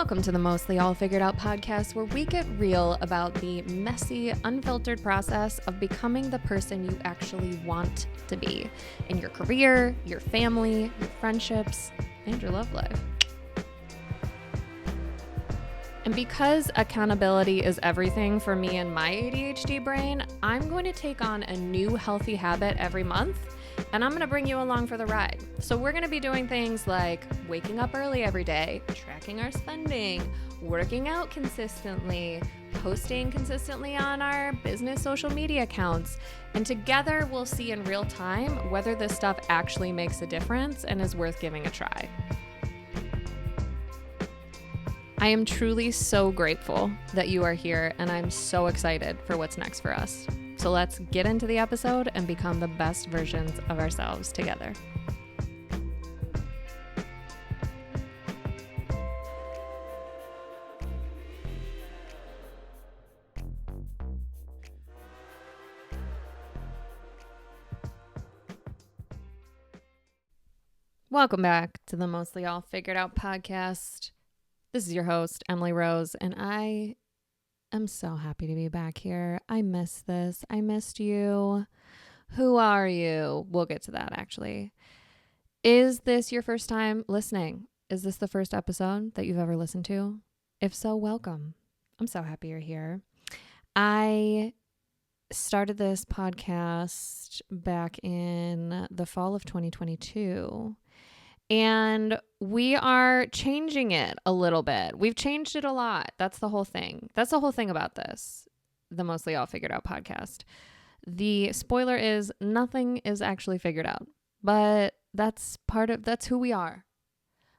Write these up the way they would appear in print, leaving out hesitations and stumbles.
Welcome to the Mostly All Figured Out podcast, where we get real about the messy, unfiltered process of becoming the person you actually want to be in your career, your family, your friendships, and your love life. And because accountability is everything for me and my ADHD brain, I'm going to take on a new healthy habit every month, and I'm going to bring you along for the ride. So we're going to be doing things like waking up early every day, tracking our spending, working out consistently, posting consistently on our business social media accounts, and together we'll see in real time whether this stuff actually makes a difference and is worth giving a try. I am truly so grateful that you are here, and I'm so excited for what's next for us. So let's get into the episode and become the best versions of ourselves together. Welcome back to the Mostly All Figured Out podcast. This is your host, Emily Rose, and I am so happy to be back here. I miss this. I missed you. Who are you? We'll get to that, actually. Is this your first time listening? Is this the first episode that you've ever listened to? If so, welcome. I'm so happy you're here. I started this podcast back in the fall of 2022. And we are changing it a little bit. We've changed it a lot. That's the whole thing. That's the whole thing about this, the Mostly All Figured Out podcast. The spoiler is nothing is actually figured out, but that's who we are.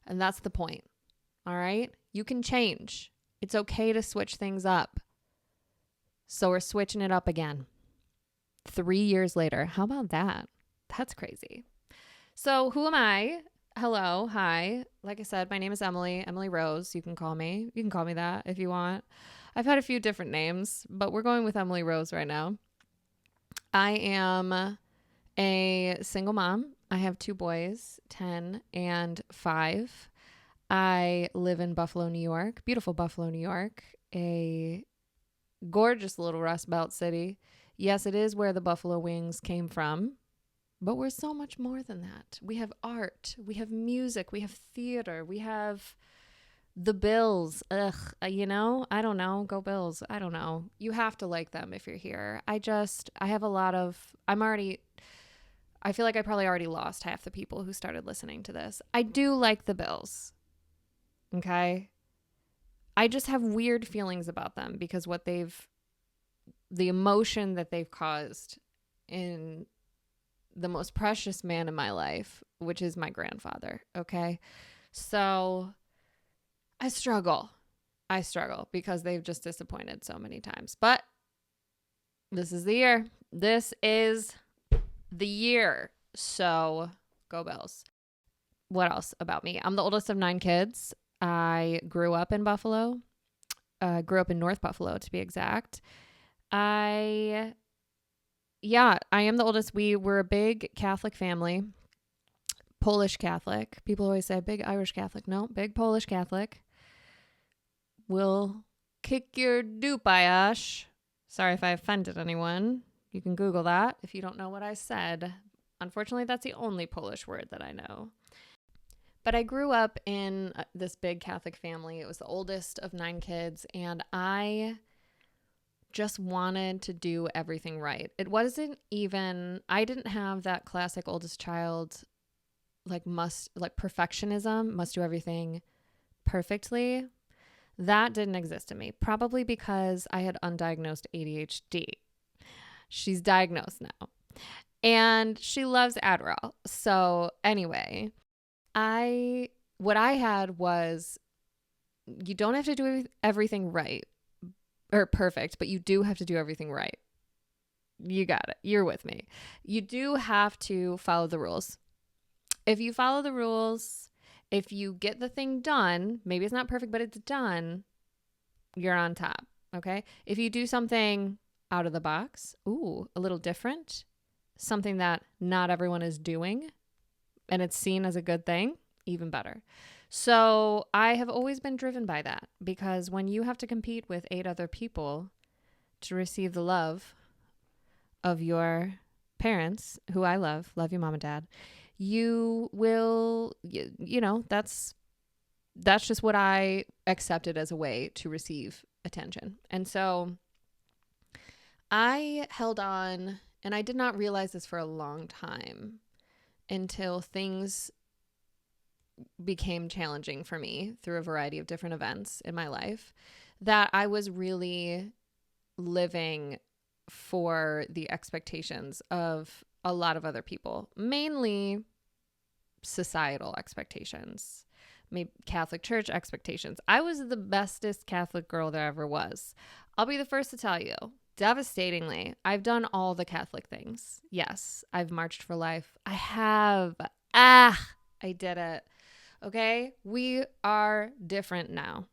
And that's the point. All right. You can change. It's okay to switch things up. So we're switching it up again. 3 years later. How about that? That's crazy. So who am I? Hello. Hi. Like I said, my name is Emily Rose. You can call me that if you want. I've had a few different names, but we're going with Emily Rose right now. I am a single mom. I have 2 boys, 10 and 5. I live in Buffalo, New York, beautiful Buffalo, New York, a gorgeous little Rust Belt city. Yes, it is where the Buffalo Wings came from. But we're so much more than that. We have art, we have music, we have theater, we have the Bills. I don't know. Go Bills. I don't know. You have to like them if you're here. I have a lot of, I feel like I probably already lost half the people who started listening to this. I do like the Bills. Okay. I just have weird feelings about them because the emotion that they've caused in the most precious man in my life, which is my grandfather. Okay. So I struggle because they've just disappointed so many times, but this is the year. So go Bills. What else about me? I'm the oldest of 9 kids. I grew up in Buffalo, grew up in North Buffalo to be exact. I am the oldest. We were a big Catholic family, Polish Catholic. People always say big Irish Catholic. No, big Polish Catholic. We'll kick your dupayash. Sorry if I offended anyone. You can Google that if you don't know what I said. Unfortunately, that's the only Polish word that I know. But I grew up in this big Catholic family. It was the oldest of 9 kids, and I just wanted to do everything right. It wasn't even, I didn't have that classic oldest child, perfectionism, must do everything perfectly. That didn't exist in me, probably because I had undiagnosed ADHD. She's diagnosed now, and she loves Adderall. So anyway, what I had was, you don't have to do everything right or perfect, but you do have to do everything right. You got it. You're with me. You do have to follow the rules. If you follow the rules, if you get the thing done, maybe it's not perfect, but it's done, you're on top. Okay. If you do something out of the box, a little different, something that not everyone is doing, and it's seen as a good thing, even better. So I have always been driven by that, because when you have to compete with 8 other people to receive the love of your parents, who I love you, mom and dad, you will, that's just what I accepted as a way to receive attention. And so I held on, and I did not realize this for a long time until things became challenging for me through a variety of different events in my life, that I was really living for the expectations of a lot of other people, mainly societal expectations, maybe Catholic Church expectations. I was the bestest Catholic girl there ever was. I'll be the first to tell you, devastatingly, I've done all the Catholic things. Yes, I've marched for life. I have. I did it. Okay, we are different now.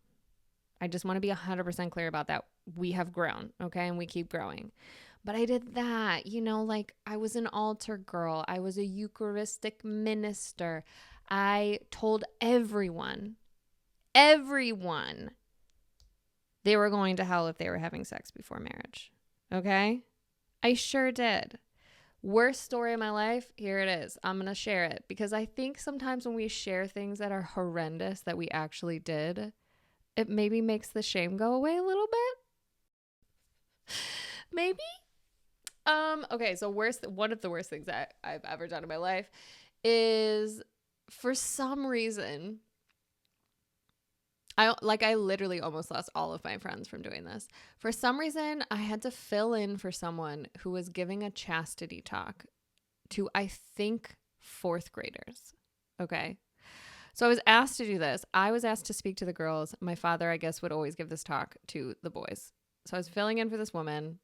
I just want to be 100% clear about that. We have grown, okay, and we keep growing. But I did that, like I was an altar girl. I was a Eucharistic minister. I told everyone, they were going to hell if they were having sex before marriage, okay? I sure did. Worst story of my life, here it is. I'm going to share it, because I think sometimes when we share things that are horrendous that we actually did, it maybe makes the shame go away a little bit. Maybe. Okay, so one of the worst things that I've ever done in my life is, for some reason, I literally almost lost all of my friends from doing this. For some reason, I had to fill in for someone who was giving a chastity talk to, I think, 4th graders. Okay. So I was asked to do this. I was asked to speak to the girls. My father, I guess, would always give this talk to the boys. So I was filling in for this woman.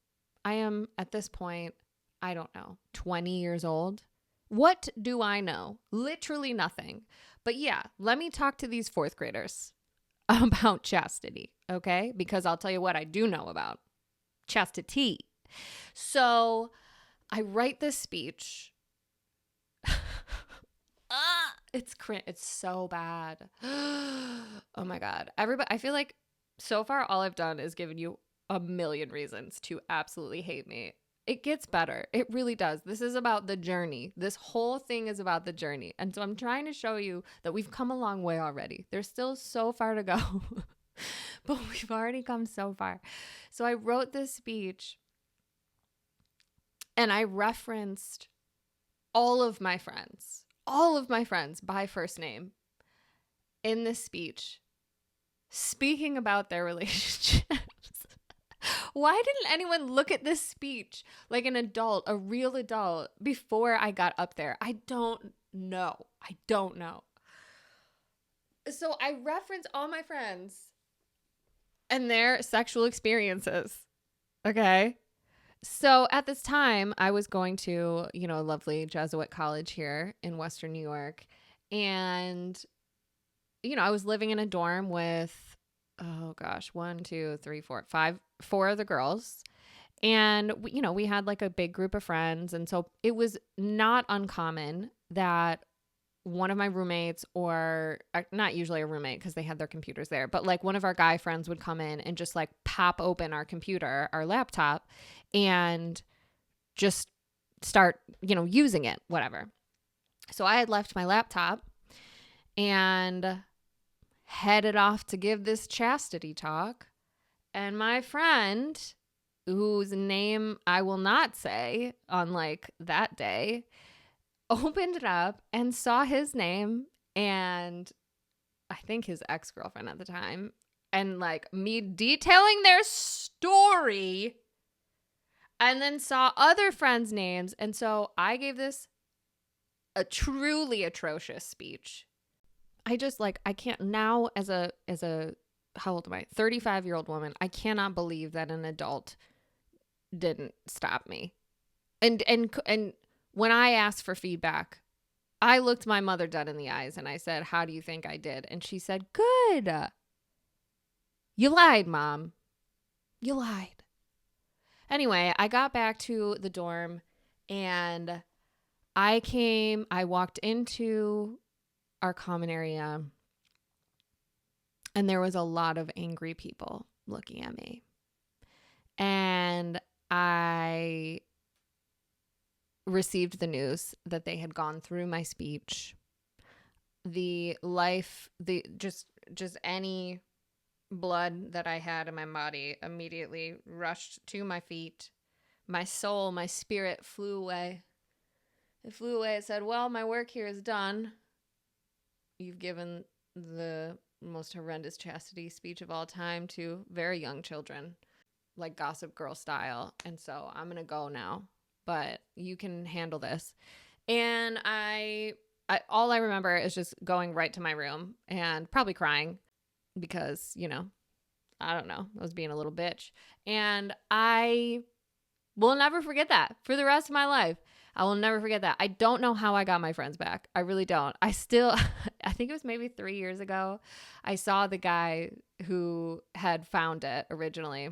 I am, at this point, I don't know, 20 years old. What do I know? Literally nothing. But yeah, let me talk to these 4th graders about chastity, okay? Because I'll tell you what I do know about chastity. So I write this speech. It's so bad. Oh my God. Everybody, I feel like so far all I've done is given you a million reasons to absolutely hate me. It gets better. It really does. This is about the journey. This whole thing is about the journey. And so I'm trying to show you that we've come a long way already. There's still so far to go, but we've already come so far. So I wrote this speech, and I referenced all of my friends by first name in this speech, speaking about their relationships. Why didn't anyone look at this speech like an adult, a real adult, before I got up there? I don't know. So I reference all my friends and their sexual experiences. Okay. So at this time, I was going to, a lovely Jesuit college here in Western New York. And, I was living in a dorm with, oh gosh, 1, 2, 3, 4, 5, 4 of the girls. And, we had like a big group of friends. And so it was not uncommon that one of my roommates, or not usually a roommate because they had their computers there, but like one of our guy friends would come in and just like pop open our computer, our laptop, and just start, using it, whatever. So I had left my laptop and headed off to give this chastity talk. And my friend, whose name I will not say on like that day, opened it up and saw his name and I think his ex-girlfriend at the time, and like me detailing their story, and then saw other friends' names. And so I gave this a truly atrocious speech. I just I can't now, as a how old am I? 35-year-old woman. I cannot believe that an adult didn't stop me. And when I asked for feedback, I looked my mother dead in the eyes and I said, "How do you think I did?" And she said, "Good. You lied, Mom. You lied." Anyway, I got back to the dorm and I walked into our common area And there was a lot of angry people looking at me. And I received the news that they had gone through my speech. Just any blood that I had in my body immediately rushed to my feet. My soul, my spirit flew away. It flew away. It said, well, my work here is done. You've given the most horrendous chastity speech of all time to very young children, like Gossip Girl style. And so I'm going to go now, but you can handle this. And I all I remember is just going right to my room and probably crying because, you know, I don't know, I was being a little bitch. And I will never forget that for the rest of my life. I will never forget that. I don't know how I got my friends back. I really don't. I think it was maybe 3 years ago, I saw the guy who had found it originally,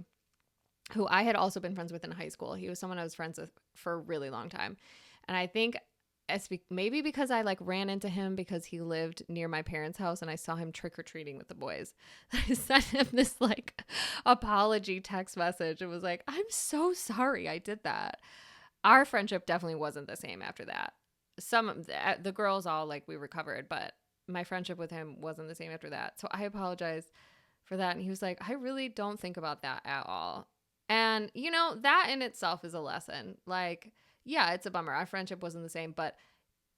who I had also been friends with in high school. He was someone I was friends with for a really long time. And I think maybe because I like ran into him because he lived near my parents' house and I saw him trick-or-treating with the boys. I sent him this like apology text message. It was like, I'm so sorry I did that. Our friendship definitely wasn't the same after that. Some of the girls all like we recovered, but my friendship with him wasn't the same after that. So I apologized for that. And he was like, I really don't think about that at all. And, you know, that in itself is a lesson. Like, yeah, it's a bummer. Our friendship wasn't the same, but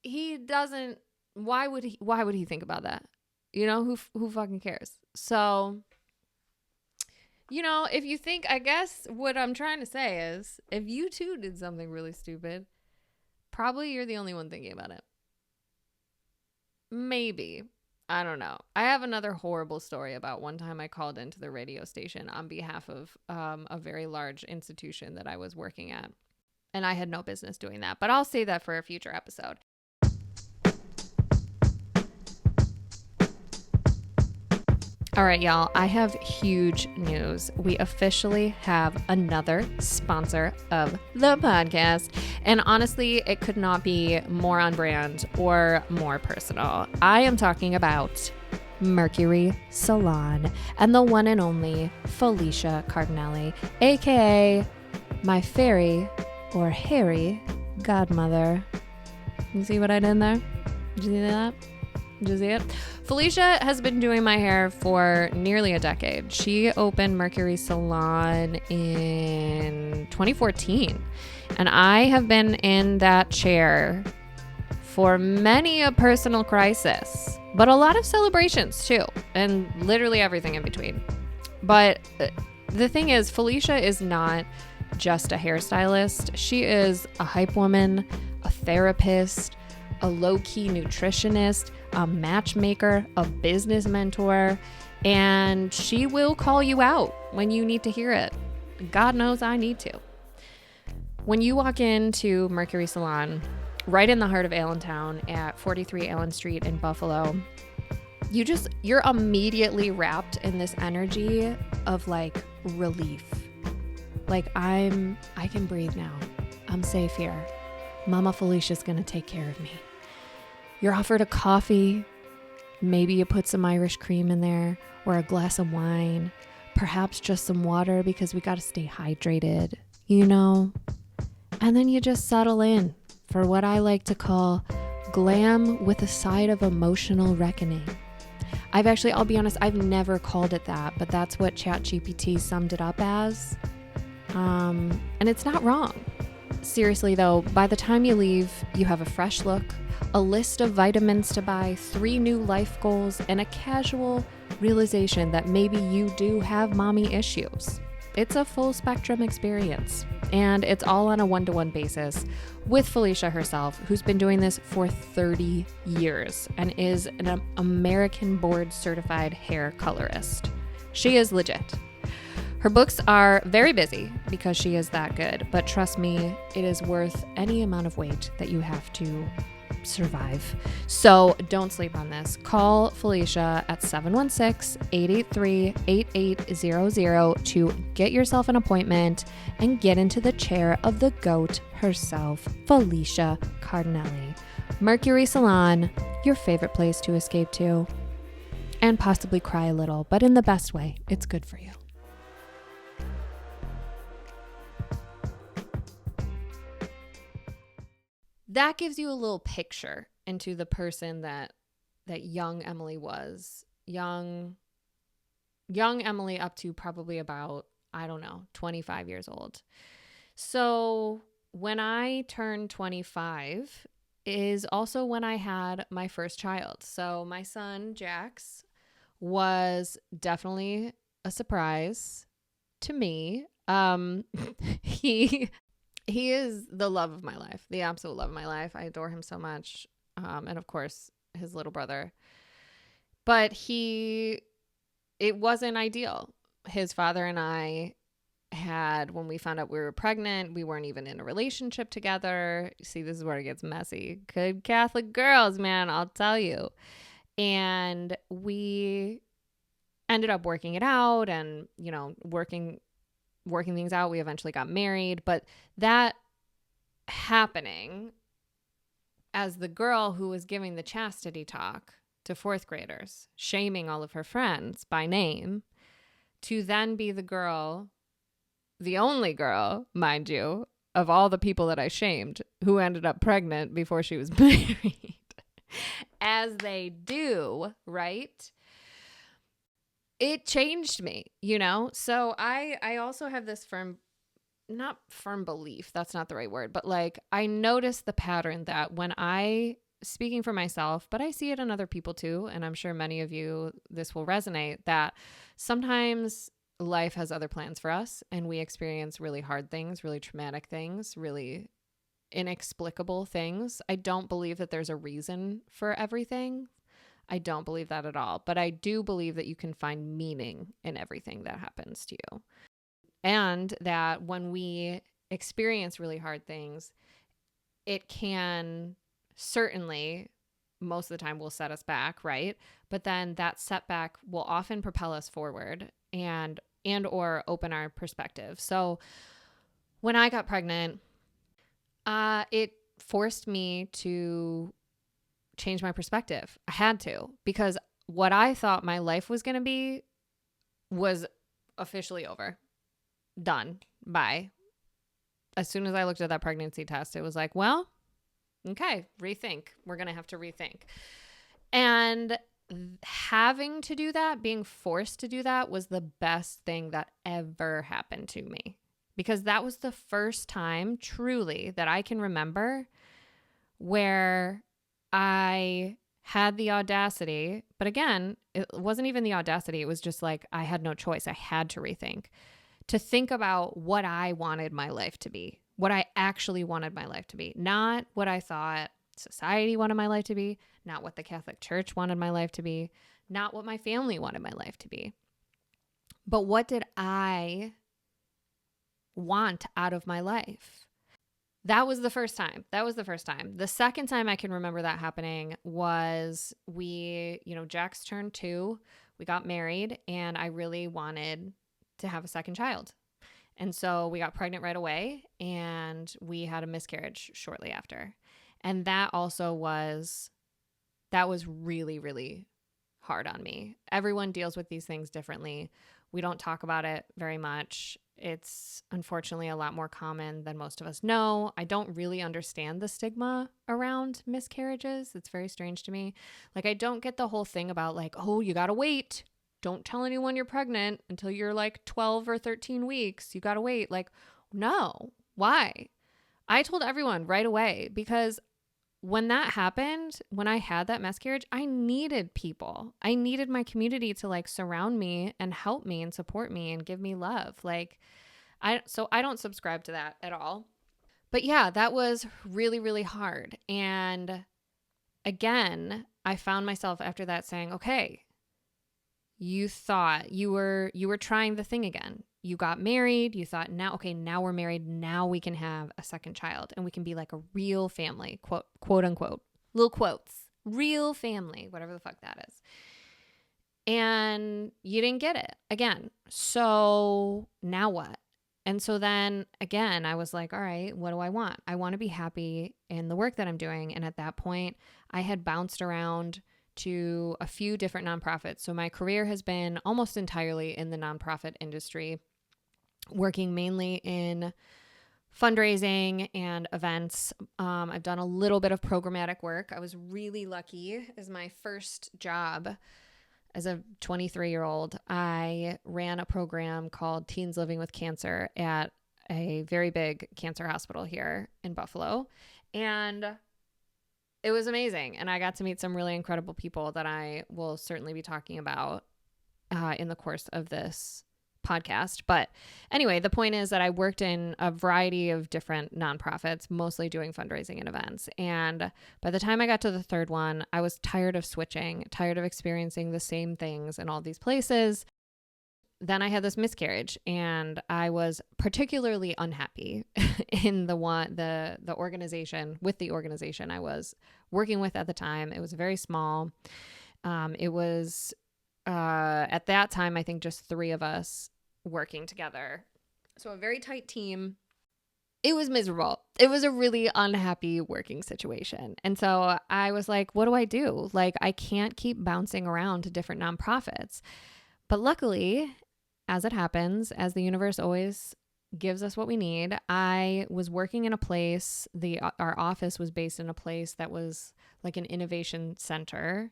he doesn't, why would he think about that? You know, who fucking cares? So, you know, if you think, I guess what I'm trying to say is if you too did something really stupid, probably you're the only one thinking about it. Maybe. I don't know. I have another horrible story about one time I called into the radio station on behalf of a very large institution that I was working at. And I had no business doing that, but I'll save that for a future episode. All right, y'all, I have huge news. We officially have another sponsor of the podcast. And honestly, it could not be more on brand or more personal. I am talking about Mercury Salon and the one and only Felicia Cardinelli, aka my fairy or hairy godmother. You see what I did there? Did you see that? Did you see it? Felicia has been doing my hair for nearly a decade. She opened Mercury Salon in 2014, and I have been in that chair for many a personal crisis, but a lot of celebrations too, and literally everything in between. But the thing is, Felicia is not just a hairstylist. She is a hype woman, a therapist, a low-key nutritionist, a matchmaker, a business mentor, and she will call you out when you need to hear it. God knows I need to. When you walk into Mercury Salon, right in the heart of Allentown at 43 Allen Street in Buffalo, you're immediately wrapped in this energy of like relief. Like I can breathe now. I'm safe here. Mama Felicia's gonna take care of me. You're offered a coffee. Maybe you put some Irish cream in there or a glass of wine, perhaps just some water because we got to stay hydrated, you know? And then you just settle in for what I like to call glam with a side of emotional reckoning. I'll be honest, I've never called it that, but that's what ChatGPT summed it up as. And it's not wrong. Seriously though, by the time you leave, you have a fresh look, a list of vitamins to buy, 3 new life goals, and a casual realization that maybe you do have mommy issues. It's a full spectrum experience, and it's all on a one-to-one basis with Felicia herself, who's been doing this for 30 years and is an American board certified hair colorist. She is legit. Her books are very busy because she is that good, but trust me, it is worth any amount of weight that you have to survive. So don't sleep on this. Call Felicia at 716-883-8800 to get yourself an appointment and get into the chair of the GOAT herself, Felicia Cardinelli. Mercury Salon, your favorite place to escape to. and possibly cry a little, but in the best way. It's good for you. That gives you a little picture into the person that young Emily was. Young Emily up to probably about, 25 years old. So when I turned 25 is also when I had my first child. So my son, Jax, was definitely a surprise to me. He is the love of my life, the absolute love of my life. I adore him so much. And of course, his little brother. But it wasn't ideal. His father and I when we found out we were pregnant, we weren't even in a relationship together. See, this is where it gets messy. Good Catholic girls, man, I'll tell you. And we ended up working it out and, working things out. We eventually got married, but that happening as the girl who was giving the chastity talk to fourth graders, shaming all of her friends by name, to then be the only girl, mind you, of all the people that I shamed, who ended up pregnant before she was married, as they do, right? It changed me, So I also have this not firm belief, that's not the right word, but I noticed the pattern that when speaking for myself, but I see it in other people too, and I'm sure many of you, this will resonate, that sometimes life has other plans for us and we experience really hard things, really traumatic things, really inexplicable things. I don't believe that there's a reason for everything. I don't believe that at all. But I do believe that you can find meaning in everything that happens to you. And that when we experience really hard things, it can certainly, most of the time, will set us back, right? But then that setback will often propel us forward and or open our perspective. So when I got pregnant, it forced me to change my perspective. I had to, because what I thought my life was going to be was officially over. Done. Bye. As soon as I looked at that pregnancy test, it was like, well, okay, rethink. We're going to have to rethink. And having to do that, being forced to do that, was the best thing that ever happened to me, because that was the first time truly that I can remember where I had the audacity, but again, it wasn't even the audacity. It was just I had no choice. I had to rethink, to think about what I wanted my life to be, what I actually wanted my life to be, not what I thought society wanted my life to be, not what the Catholic Church wanted my life to be, not what my family wanted my life to be, but what did I want out of my life? That was the first time. The second time I can remember that happening was Jax turned 2, we got married, and I really wanted to have a second child. And so we got pregnant right away, and we had a miscarriage shortly after. And that was really, really hard on me. Everyone deals with these things differently. We don't talk about it very much. It's unfortunately a lot more common than most of us know. I don't really understand the stigma around miscarriages. It's very strange to me. I don't get the whole thing about oh, you gotta wait. Don't tell anyone you're pregnant until you're 12 or 13 weeks. You gotta wait. No. Why? I told everyone right away, because when that happened, when I had that miscarriage, I needed people. I needed my community to surround me and help me and support me and give me love. So I don't subscribe to that at all. But yeah, that was really, really hard. And again, I found myself after that saying, okay, you thought you were trying the thing again. You got married. You thought, now we're married. Now we can have a second child and we can be a real family, quote unquote, little quotes, real family, whatever the fuck that is. And you didn't get it again. So now what? And so then again, I was like, all right, what do I want? I want to be happy in the work that I'm doing. And at that point, I had bounced around to a few different nonprofits. So my career has been almost entirely in the nonprofit industry, working mainly in fundraising and events. I've done a little bit of programmatic work. I was really lucky as my first job as a 23-year-old. I ran a program called Teens Living with Cancer at a very big cancer hospital here in Buffalo. And it was amazing. And I got to meet some really incredible people that I will certainly be talking about in the course of this podcast. But anyway, the point is that I worked in a variety of different nonprofits, mostly doing fundraising and events. And by the time I got to the third one, I was tired of switching, tired of experiencing the same things in all these places. Then I had this miscarriage, and I was particularly unhappy in the organization I was working with at the time. It was very small. It was at that time, I think just 3 of us working together. So a very tight team. It was miserable. It was a really unhappy working situation. And so I was like, what do I do? Like, I can't keep bouncing around to different nonprofits. But luckily, as it happens, as the universe always gives us what we need, I was working in a place, our office was based in a place that was like an innovation center.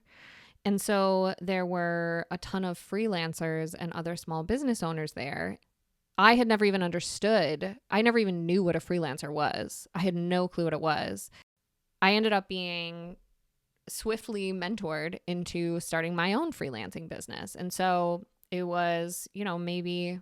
And so there were a ton of freelancers and other small business owners there. I had never even understood. I never even knew what a freelancer was. I had no clue what it was. I ended up being swiftly mentored into starting my own freelancing business. And so it was, maybe,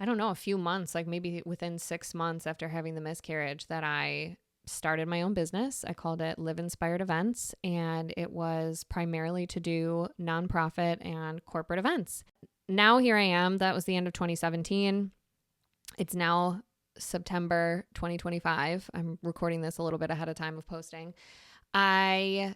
I don't know, a few months, like maybe within 6 months after having the miscarriage, that I started my own business. I called it Live Inspired Events, and it was primarily to do nonprofit and corporate events. Now here I am. That was the end of 2017. It's now September 2025. I'm recording this a little bit ahead of time of posting. I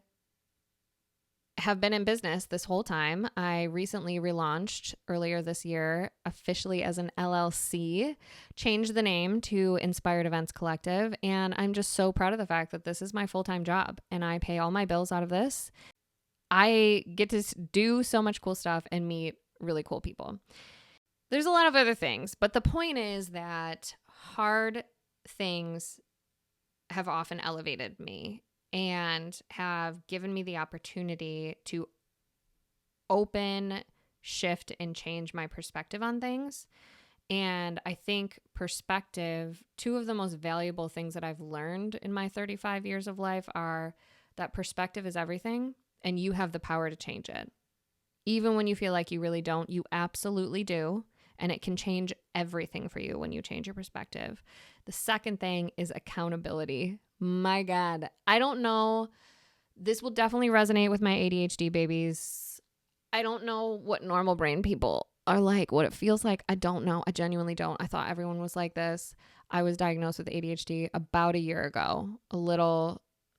have been in business this whole time. I recently relaunched earlier this year officially as an LLC, changed the name to Inspired Events Collective, and I'm just so proud of the fact that this is my full-time job and I pay all my bills out of this. I get to do so much cool stuff and meet really cool people. There's a lot of other things, but the point is that hard things have often elevated me and have given me the opportunity to open, shift, and change my perspective on things. And I think perspective, 2 of the most valuable things that I've learned in my 35 years of life are that perspective is everything and you have the power to change it. Even when you feel like you really don't, you absolutely do. And it can change everything for you when you change your perspective. The second thing is accountability. My God, I don't know. This will definitely resonate with my ADHD babies. I don't know what normal brain people are like, what it feels like. I don't know. I genuinely don't. I thought everyone was like this. I was diagnosed with ADHD about a year ago.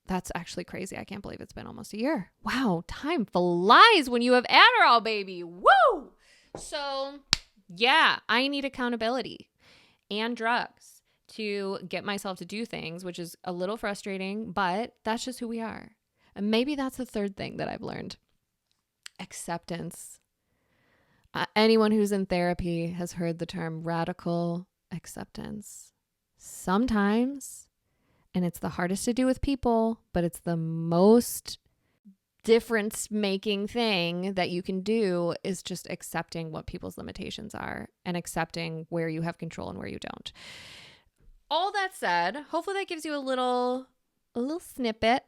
That's actually crazy. I can't believe it's been almost a year. Wow, time flies when you have Adderall, baby. Woo! So, yeah, I need accountability and drugs to get myself to do things, which is a little frustrating, but that's just who we are. And maybe that's the third thing that I've learned. Acceptance. Anyone who's in therapy has heard the term radical acceptance. Sometimes, and it's the hardest to do with people, but it's the most difference-making thing that you can do, is just accepting what people's limitations are and accepting where you have control and where you don't. All that said, hopefully that gives you a little snippet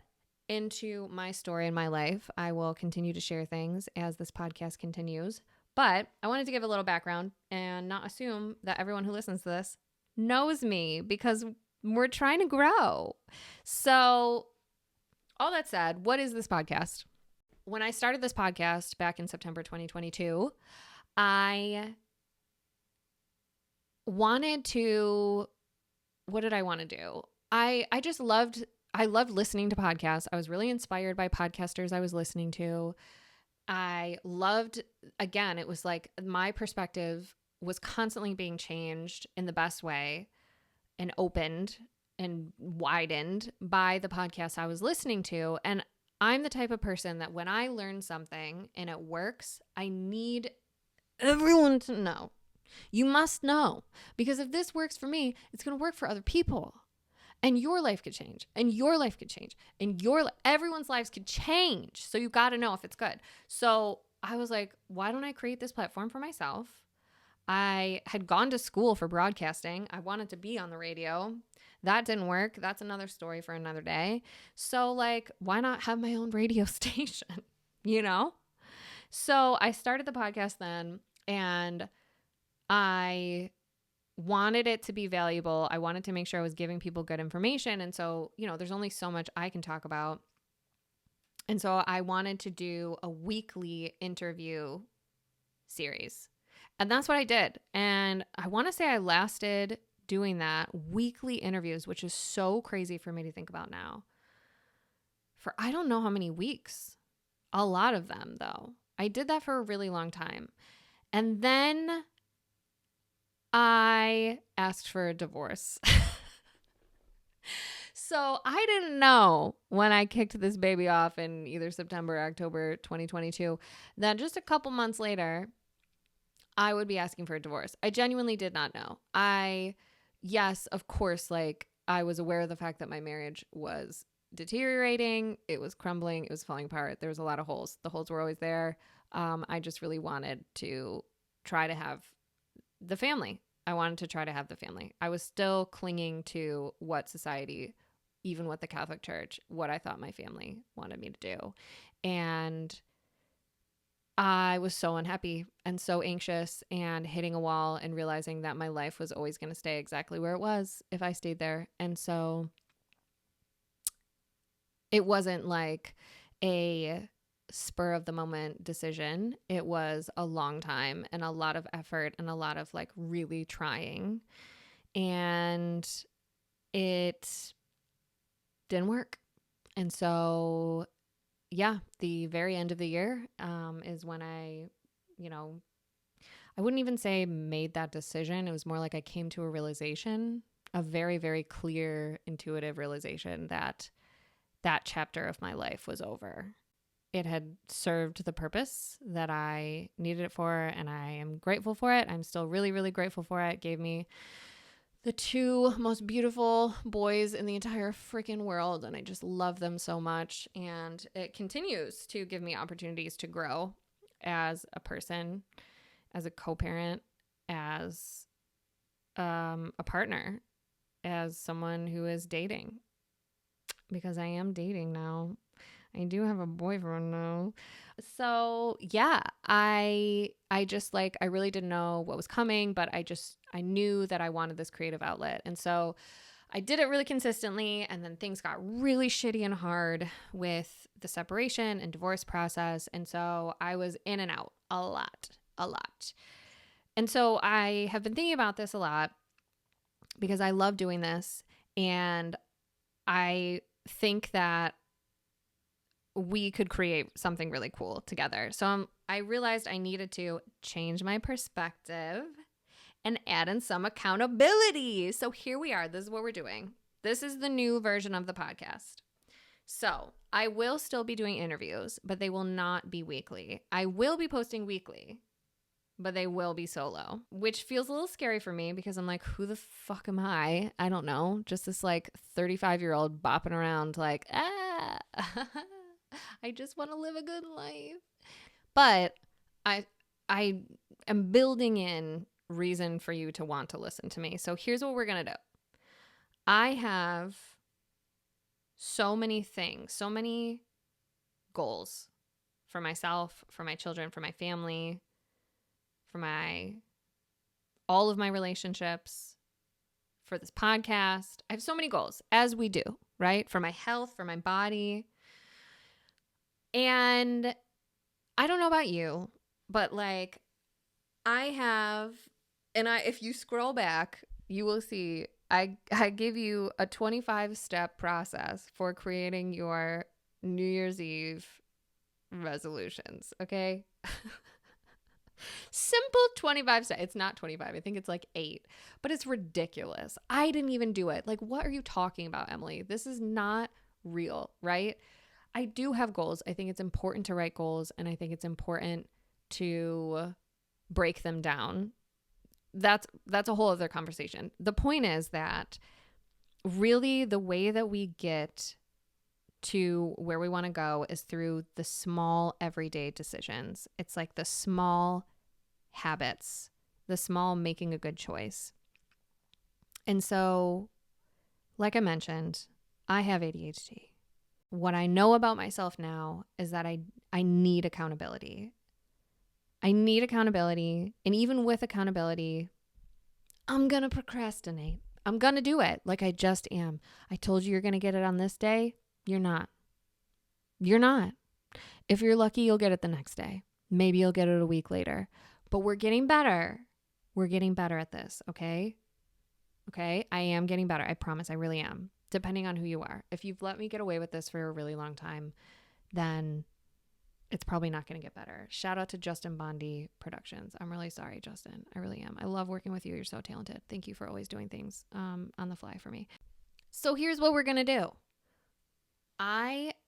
into my story and my life. I will continue to share things as this podcast continues, but I wanted to give a little background and not assume that everyone who listens to this knows me, because we're trying to grow. So all that said, what is this podcast? When I started this podcast back in September 2022, I wanted to, what did I want to do? I loved listening to podcasts. I was really inspired by podcasters I was listening to. I loved, again, it was like my perspective was constantly being changed in the best way and opened and widened by the podcasts I was listening to. And I'm the type of person that when I learn something and it works, I need everyone to know. You must know, because if this works for me, it's going to work for other people. And your life could change, and your life could change, and everyone's lives could change. So you got to know if it's good. So I was like, why don't I create this platform for myself? I had gone to school for broadcasting. I wanted to be on the radio. That didn't work. That's another story for another day. So like, why not have my own radio station, you know? So I started the podcast then, and I wanted it to be valuable. I wanted to make sure I was giving people good information. And so, there's only so much I can talk about. And so I wanted to do a weekly interview series. And that's what I did. And I want to say I lasted doing that, weekly interviews, which is so crazy for me to think about now, for I don't know how many weeks. A lot of them, though. I did that for a really long time. And then I asked for a divorce. So I didn't know when I kicked this baby off in either September or October 2022 that just a couple months later, I would be asking for a divorce. I genuinely did not know. Yes, of course, like I was aware of the fact that my marriage was deteriorating. It was crumbling. It was falling apart. There was a lot of holes. The holes were always there. I just really wanted to try to have the family. I wanted to try to have the family. I was still clinging to what society, even with the Catholic Church, what I thought my family wanted me to do. And I was so unhappy and so anxious and hitting a wall and realizing that my life was always going to stay exactly where it was if I stayed there. And so it wasn't like a spur of the moment decision. It was a long time and a lot of effort and a lot of like really trying. And it didn't work. And so the very end of the year is when I wouldn't even say made that decision. It was more like I came to a realization, a very, very clear, intuitive realization that that chapter of my life was over. It had served the purpose that I needed it for, and I am grateful for it. I'm still really, really grateful for it. It gave me the two most beautiful boys in the entire freaking world, and I just love them so much. And it continues to give me opportunities to grow as a person, as a co-parent, as a partner, as someone who is dating, because I am dating now. I do have a boyfriend now. So yeah, I just like, I really didn't know what was coming, but I knew that I wanted this creative outlet. And so I did it really consistently. And then things got really shitty and hard with the separation and divorce process. And so I was in and out a lot. And so I have been thinking about this a lot because I love doing this. And I think that we could create something really cool together. So I realized I needed to change my perspective and add in some accountability. So here we are. This is what we're doing. This is the new version of the podcast. So I will still be doing interviews, but they will not be weekly. I will be posting weekly, but they will be solo, which feels a little scary for me because I'm like, who the fuck am I? I don't know. Just this like 35-year-old bopping around like, I just want to live a good life. But I am building in reason for you to want to listen to me. So here's what we're going to do. I have so many things, so many goals for myself, for my children, for my family, for all of my relationships, for this podcast. I have so many goals, as we do, right? For my health, for my body. And I don't know about you, but like if you scroll back, you will see I give you a 25-step process for creating your New Year's Eve resolutions, okay? Simple 25 steps. It's not 25. I think it's like 8, but it's ridiculous. I didn't even do it. Like, what are you talking about, Emily? This is not real, right? I do have goals. I think it's important to write goals, and I think it's important to break them down. That's a whole other conversation. The point is that really the way that we get to where we want to go is through the small everyday decisions. It's like the small habits, the small making a good choice. And so, like I mentioned, I have ADHD. What I know about myself now is that I need accountability. I need accountability. And even with accountability, I'm going to procrastinate. I'm going to do it like I just am. I told you you're going to get it on this day. You're not. You're not. If you're lucky, you'll get it the next day. Maybe you'll get it a week later. But we're getting better. We're getting better at this, okay? Okay? I am getting better. I promise. I really am. Depending on who you are. If you've let me get away with this for a really long time, then it's probably not going to get better. Shout out to Justin Bondi Productions. I'm really sorry, Justin. I really am. I love working with you. You're so talented. Thank you for always doing things on the fly for me. So here's what we're going to do.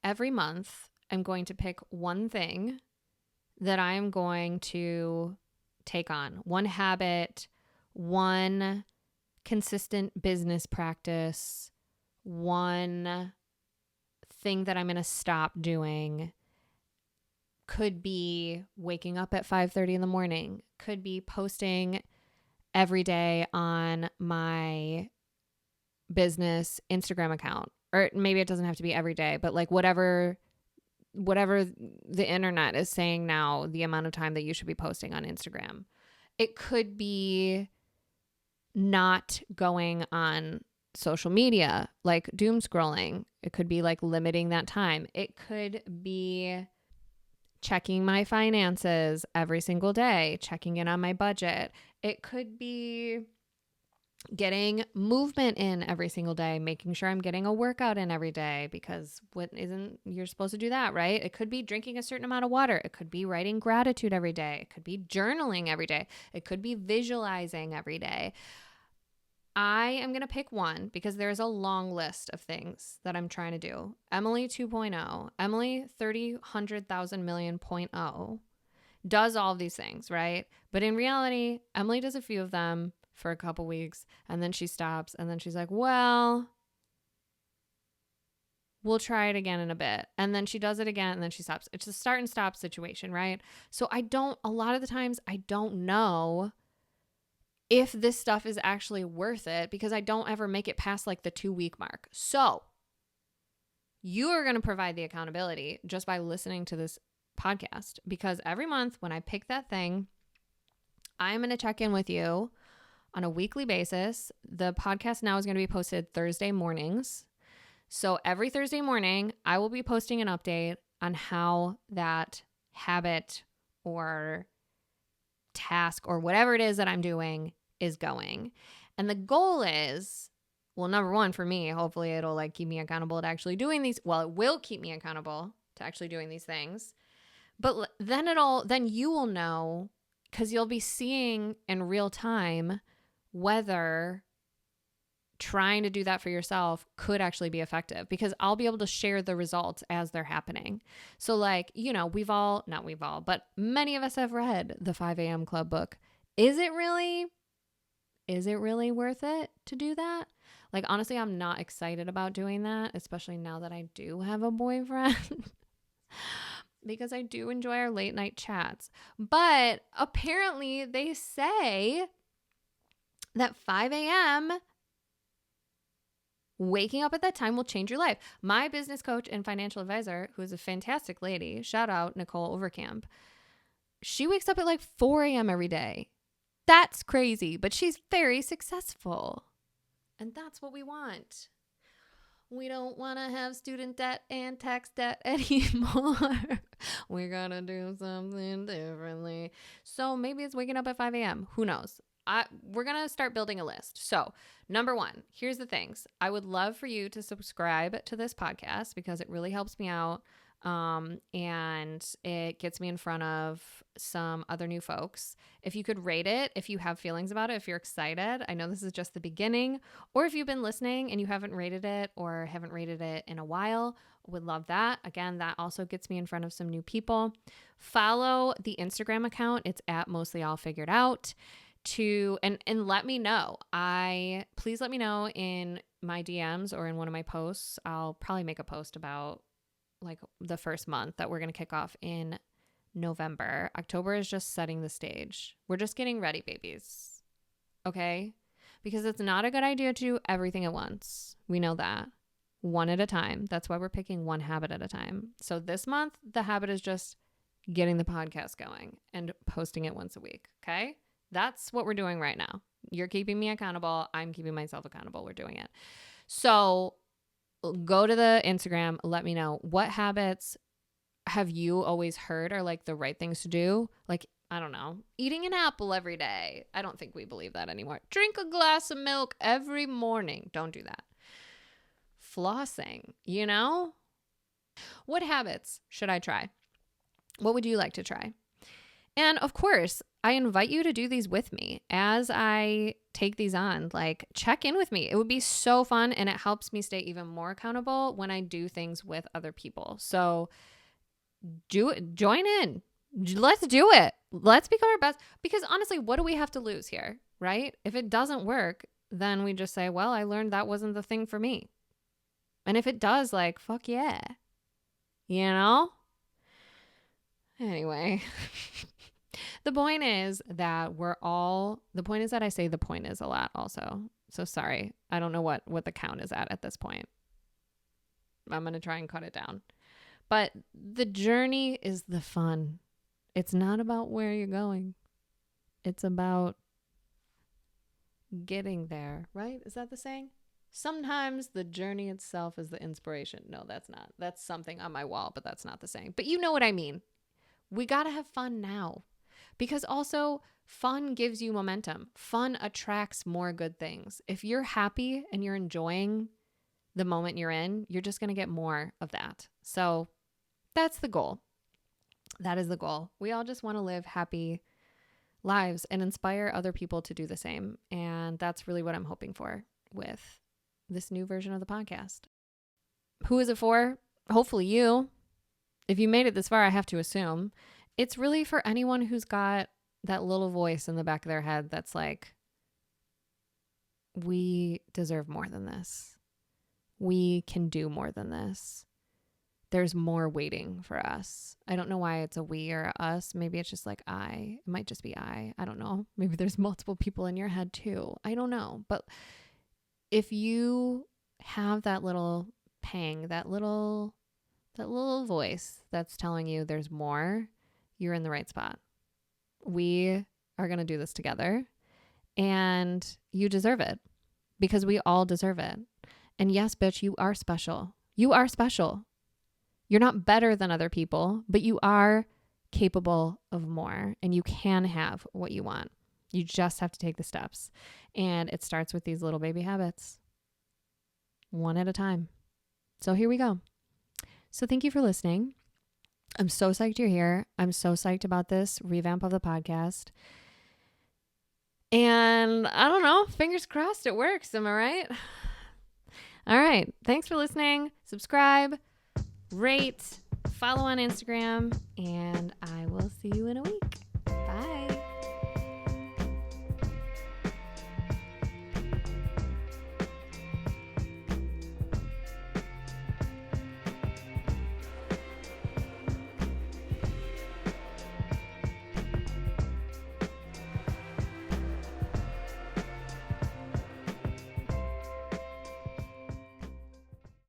Every month, I'm going to pick one thing that I am going to take on. One habit, one consistent business practice, one thing that I'm going to stop doing. Could be waking up at 5:30 in the morning. Could be posting every day on my business Instagram account. Or maybe it doesn't have to be every day, but like whatever the internet is saying now, the amount of time that you should be posting on Instagram. It could be not going on social media, like doom scrolling. It could be like limiting that time. It could be checking my finances every single day, checking in on my budget. It could be getting movement in every single day, making sure I'm getting a workout in every day, because you're supposed to do that, right? It could be drinking a certain amount of water. It could be writing gratitude every day. It could be journaling every day. It could be visualizing every day. I am going to pick one because there's a long list of things that I'm trying to do. Emily 2.0, Emily 30, 100,000 million 0.0 does all of these things, right? But in reality, Emily does a few of them for a couple weeks, and then she stops, and then she's like, well, we'll try it again in a bit. And then she does it again, and then she stops. It's a start and stop situation, right? So a lot of the times I don't know if this stuff is actually worth it because I don't ever make it past like the 2-week mark. So you are going to provide the accountability just by listening to this podcast, because every month when I pick that thing, I'm going to check in with you on a weekly basis. The podcast now is going to be posted Thursday mornings. So every Thursday morning, I will be posting an update on how that habit or task or whatever it is that I'm doing is going. And the goal is, well, number one, for me, hopefully it'll like keep me accountable to actually doing these. Well, it will keep me accountable to actually doing these things. But then you will know, because you'll be seeing in real time whether trying to do that for yourself could actually be effective, because I'll be able to share the results as they're happening. So like, but many of us have read the 5 a.m. Club book. Is it really worth it to do that? Like, honestly, I'm not excited about doing that, especially now that I do have a boyfriend. Because I do enjoy our late night chats. But apparently they say that 5 a.m. waking up at that time will change your life. My business coach and financial advisor, who is a fantastic lady, shout out Nicole Overcamp, she wakes up at like 4 a.m. every day. That's crazy, but she's very successful. And that's what we want. We don't want to have student debt and tax debt anymore. We're going to do something differently. So maybe it's waking up at 5 a.m. Who knows? We're going to start building a list. So number one, here's the things. I would love for you to subscribe to this podcast because it really helps me out. And it gets me in front of some other new folks. If you could rate it, if you have feelings about it, if you're excited, I know this is just the beginning, or if you've been listening and you haven't rated it or haven't rated it in a while, would love that. Again, that also gets me in front of some new people. Follow the Instagram account. It's at Mostly All Figured Out. And let me know. Please let me know in my DMs or in one of my posts. I'll probably make a post about like the first month that we're going to kick off in November. October is just setting the stage. We're just getting ready, babies. Okay? Because it's not a good idea to do everything at once. We know that. One at a time. That's why we're picking one habit at a time. So this month, the habit is just getting the podcast going and posting it once a week. Okay? That's what we're doing right now. You're keeping me accountable. I'm keeping myself accountable. We're doing it. So go to the Instagram. Let me know, what habits have you always heard are like the right things to do? Like, I don't know, eating an apple every day. I don't think we believe that anymore. Drink a glass of milk every morning. Don't do that. Flossing, you know? What habits should I try? What would you like to try? And of course, I invite you to do these with me as I take these on. Like, check in with me. It would be so fun, and it helps me stay even more accountable when I do things with other people. So do it. Join in. Let's do it. Let's become our best. Because honestly, what do we have to lose here, right? If it doesn't work, then we just say, well, I learned that wasn't the thing for me. And if it does, like, fuck yeah. You know? Anyway. The point is that the point is that I say the point is a lot also. So sorry. I don't know what the count is at this point. I'm going to try and cut it down. But the journey is the fun. It's not about where you're going. It's about getting there, right? Is that the saying? Sometimes the journey itself is the inspiration. No, that's not. That's something on my wall, but that's not the saying. But you know what I mean. We got to have fun now. Because also, fun gives you momentum. Fun attracts more good things. If you're happy and you're enjoying the moment you're in, you're just going to get more of that. So that's the goal. That is the goal. We all just want to live happy lives and inspire other people to do the same. And that's really what I'm hoping for with this new version of the podcast. Who is it for? Hopefully you. If you made it this far, I have to assume. It's really for anyone who's got that little voice in the back of their head that's like, we deserve more than this. We can do more than this. There's more waiting for us. I don't know why it's a we or a us. Maybe it's just like I. It might just be I. I don't know. Maybe there's multiple people in your head too. I don't know. But if you have that little pang, that little voice that's telling you there's more, you're in the right spot. We are going to do this together, and you deserve it because we all deserve it. And yes, bitch, you are special. You are special. You're not better than other people, but you are capable of more, and you can have what you want. You just have to take the steps. And it starts with these little baby habits, one at a time. So here we go. So thank you for listening. I'm so psyched you're here. I'm so psyched about this revamp of the podcast. And I don't know, fingers crossed it works. Am I right? All right. Thanks for listening. Subscribe, rate, follow on Instagram, and I will see you in a week. Bye.